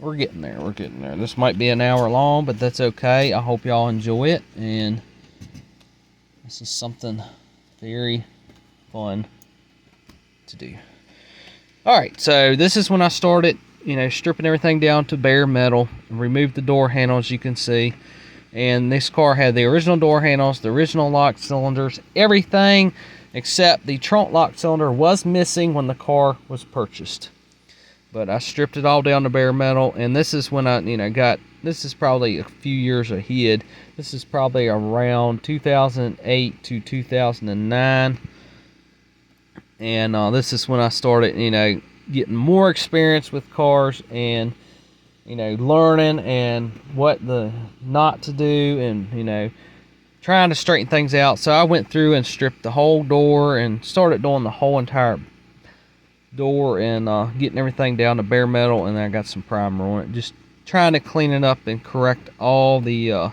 we're getting there. We're getting there. This might be an hour long, but that's okay. I hope y'all enjoy it, and this is something very fun to do. All right, so this is when I started, stripping everything down to bare metal, removed the door handles, you can see. And this car had the original door handles, the original lock cylinders, everything except the trunk lock cylinder was missing when the car was purchased. But I stripped it all down to bare metal, and this is when I, this is probably a few years ahead. This is probably around 2008 to 2009. And this is when I started, getting more experience with cars and, learning and what not to do and, trying to straighten things out. So I went through and stripped the whole door and started doing the whole entire door and getting everything down to bare metal, and then I got some primer on it. Just trying to clean it up and correct all the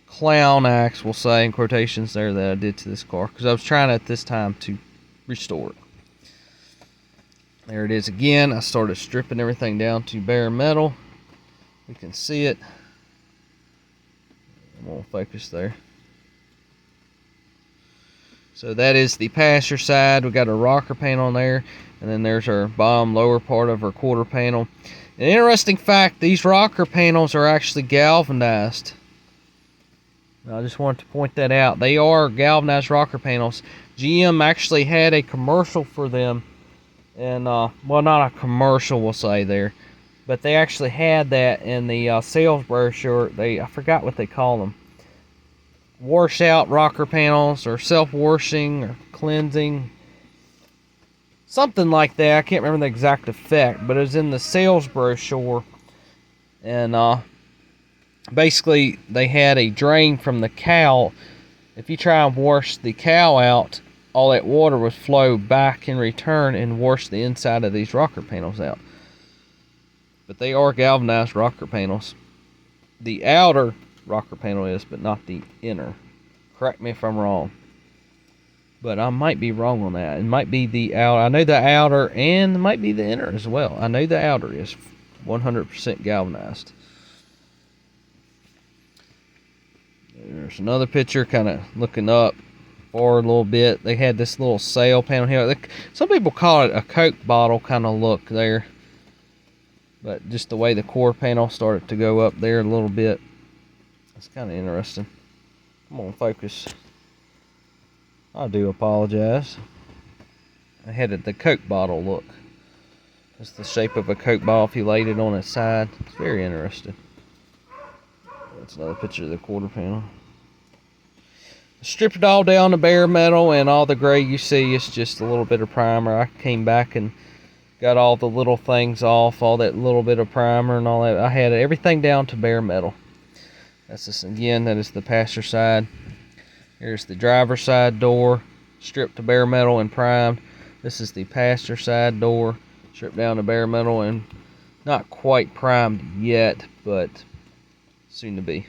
clown acts, we'll say, in quotations there, that I did to this car, because I was trying at this time to restore it. There it is again. I started stripping everything down to bare metal. We can see it. I won't focus there. So that is the passenger side. We got a rocker panel on there, and then there's our bottom lower part of our quarter panel. An interesting fact, these rocker panels are actually galvanized. I just wanted to point that out. They are galvanized rocker panels. GM actually had a commercial for them, and well, not a commercial, we'll say there, but they actually had that in the sales brochure. I forgot what they call them. Wash out rocker panels, or self-washing, or cleansing, something like that. I can't remember the exact effect, but it was in the sales brochure. And basically they had a drain from the cowl. If you try and wash the cowl out, all that water would flow back in return and wash the inside of these rocker panels out. But they are galvanized rocker panels. The outer rocker panel is, but not the inner. Correct me if I'm wrong, but I might be wrong on that. It might be the outer. I know the outer, and it might be the inner as well. I know the outer is 100% galvanized. There's another picture, kind of looking up forward a little bit. They had this little sail panel here. Some people call it a Coke bottle kind of look there, but just the way the core panel started to go up there a little bit. It's kind of interesting. Come on, focus. I do apologize. I had the Coke bottle look. It's the shape of a Coke bottle if you laid it on its side. It's very interesting. That's another picture of the quarter panel. Stripped it all down to bare metal, and all the gray you see is just a little bit of primer. I came back and got all the little things off, all that little bit of primer and all that. I had everything down to bare metal. That's this again. That is the passenger side. Here's the driver's side door, stripped to bare metal and primed. This is the passenger side door, stripped down to bare metal and not quite primed yet, but soon to be.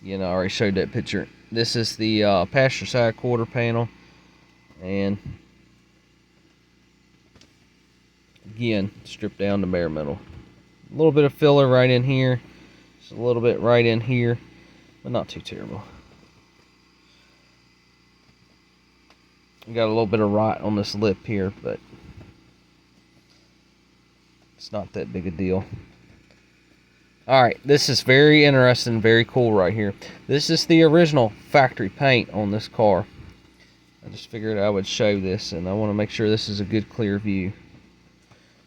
Again, I already showed that picture. This is the passenger side quarter panel, and again, stripped down to bare metal. A little bit of filler right in here. Just a little bit right in here, but not too terrible. Got a little bit of rot on this lip here, but it's not that big a deal. Alright, this is very interesting, very cool right here. This is the original factory paint on this car. I just figured I would show this, and I want to make sure this is a good clear view.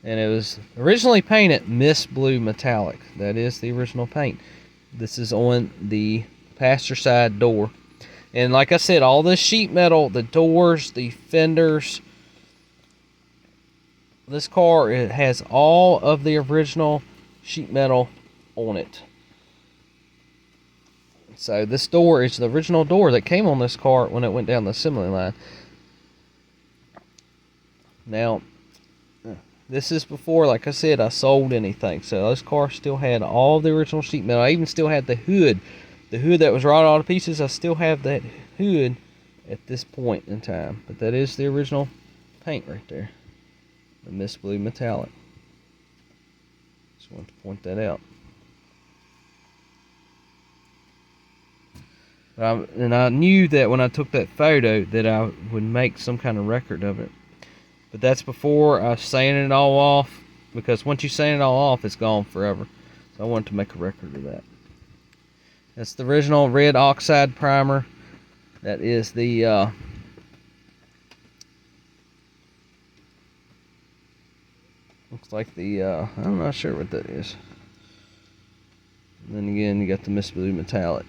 And it was originally painted mist blue metallic. That is the original paint. This is on the passenger side door. And like I said, all this sheet metal, the doors, the fenders, this car, it has all of the original sheet metal on it. So this door is the original door that came on this car when it went down the assembly line. Now, this is before, like I said, I sold anything. So this car still had all the original sheet metal. I even still had the hood. The hood that was rotted all to pieces, I still have that hood at this point in time. But that is the original paint right there. The mist blue metallic. Just wanted to point that out. And I knew that when I took that photo that I would make some kind of record of it. But that's before I sanded it all off, because once you sand it all off, it's gone forever. So I wanted to make a record of that. That's the original red oxide primer. That is the looks like the I'm not sure what that is. And then again, you got the Miss Blue metallic.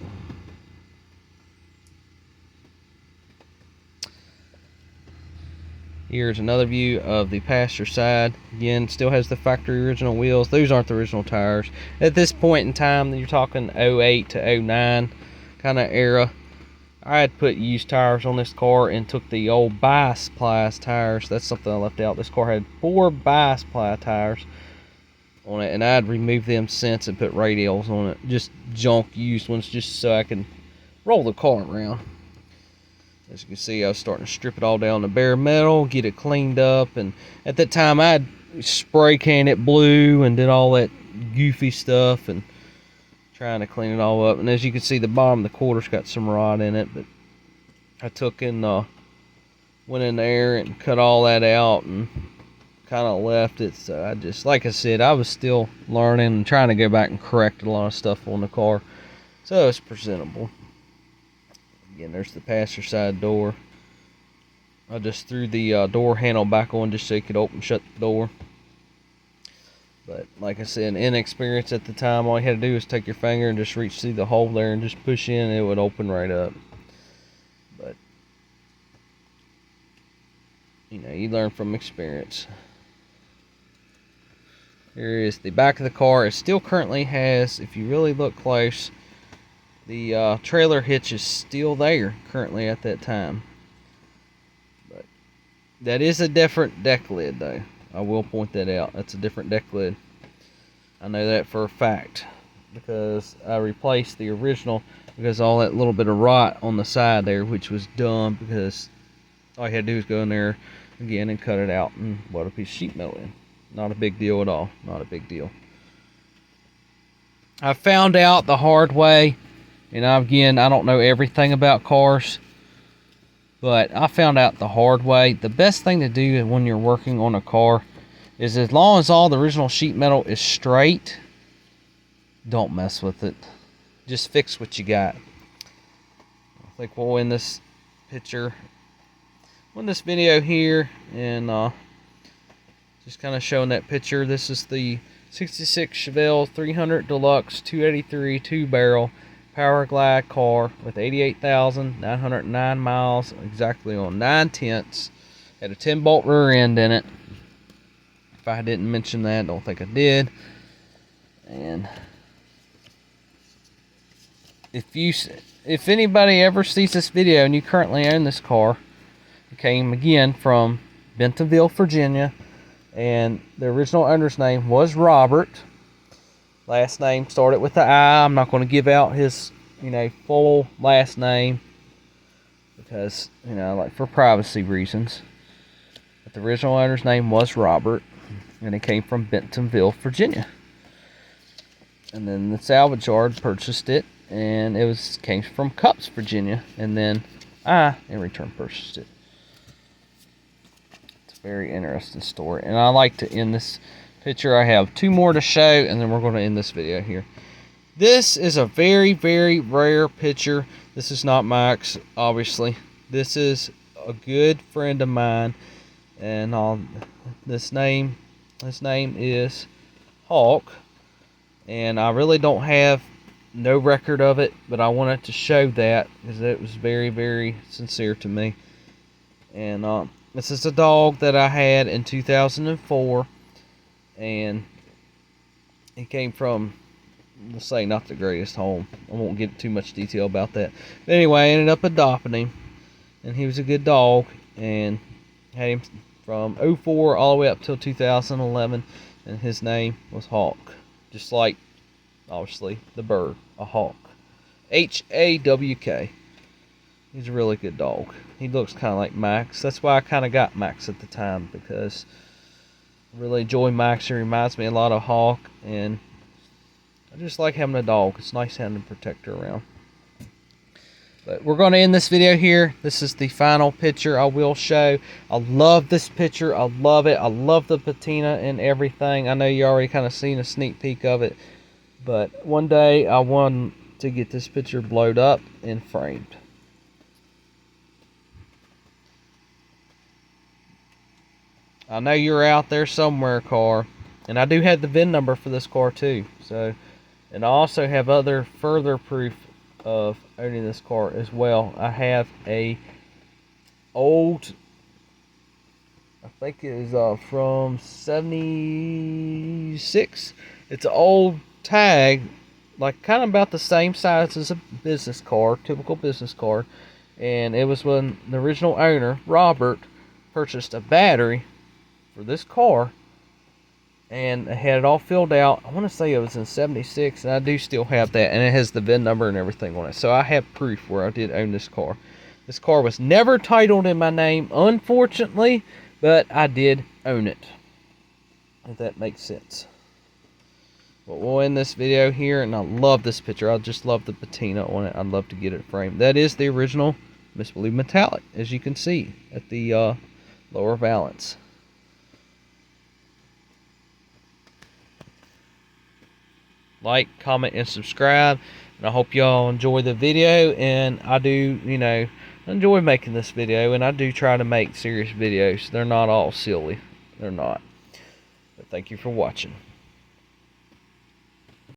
Here's another view of the passenger side. Again, still has the factory original wheels. Those aren't the original tires. At this point in time, you're talking 08 to 09 kind of era. I had put used tires on this car and took the old bias ply tires. That's something I left out. This car had 4 bias ply tires on it, and I had removed them since and put radials on it. Just junk used ones, just so I can roll the car around. As you can see, I was starting to strip it all down to bare metal, get it cleaned up, and at that time I had spray canned it blue and did all that goofy stuff and trying to clean it all up. And as you can see, the bottom of the quarter's got some rot in it, but I took and went in there and cut all that out and kind of left it. So I just, like I said, I was still learning and trying to go back and correct a lot of stuff on the car, so it's presentable. Again, there's the passenger side door. I just threw the door handle back on just so you could open and shut the door. But like I said, inexperienced at the time, all you had to do was take your finger and just reach through the hole there and just push in, and it would open right up. But you know, you learn from experience. Here is the back of the car. It still currently has, if you really look close, the trailer hitch is still there currently at that time. But that is a different deck lid though. I will point that out. That's a different deck lid. I know that for a fact, because I replaced the original because all that little bit of rot on the side there, which was dumb, because all you had to do is go in there again and cut it out and put a piece of sheet metal in. Not a big deal at all. Not a big deal. I found out the hard way. And again, I don't know everything about cars, but I found out the hard way. The best thing to do when you're working on a car is, as long as all the original sheet metal is straight, don't mess with it. Just fix what you got. I think we'll end this picture, this video here, and just kind of showing that picture. This is the 66 Chevelle 300 Deluxe 283 2-barrel Power Glide car with 88,909 miles, exactly on 9/10. Had a 10-bolt rear end in it. If I didn't mention that, I don't think I did. And if anybody ever sees this video and you currently own this car, it came again from Bentonville, Virginia, and the original owner's name was Robert. Last name started with the I. I'm not going to give out his, full last name because, like for privacy reasons. But the original owner's name was Robert, and it came from Bentonville, Virginia. And then the salvage yard purchased it, and it came from Cups, Virginia, and then I, in return, purchased it. It's a very interesting story, and I like to end this picture. I have 2 more to show, and then we're going to end this video here. This is a very, very rare picture. This is not Max, obviously. This is a good friend of mine, and his name is Hawk, and I really don't have no record of it, but I wanted to show that because it was very, very sincere to me. And this is a dog that I had in 2004. And he came from, we'll say, not the greatest home. I won't get too much detail about that. But anyway, I ended up adopting him. And he was a good dog. And had him from 04 all the way up till 2011. And his name was Hawk. Just like, obviously, the bird, a hawk. H-A-W-K. He's a really good dog. He looks kind of like Max. That's why I kind of got Max at the time, because Really enjoy Max. He reminds me a lot of Hawk, and I just like having a dog. It's nice having a protector around. But we're going to end this video here. This is the final picture I will show. I love this picture. I love it. I love the patina and everything. I know you already kind of seen a sneak peek of it. But one day I want to get this picture blowed up and framed. I know you're out there somewhere, car. And I do have the VIN number for this car too. So, and I also have other further proof of owning this car as well. I have a old, I think it is from 76. It's an old tag, like kind of about the same size as a business car, typical business car. And it was when the original owner, Robert, purchased a battery for this car, and I had it all filled out. I want to say it was in 76, and I do still have that, and it has the VIN number and everything on it. So I have proof where I did own this car. This car was never titled in my name, unfortunately, but I did own it, if that makes sense. But we'll end this video here, and I love this picture. I just love the patina on it. I'd love to get it framed. That is the original Miss Blue Metallic, as you can see at the lower valance. Like, comment, and subscribe, and I hope y'all enjoy the video. And I do, enjoy making this video, and I do try to make serious videos. They're not all silly. They're not. But thank you for watching.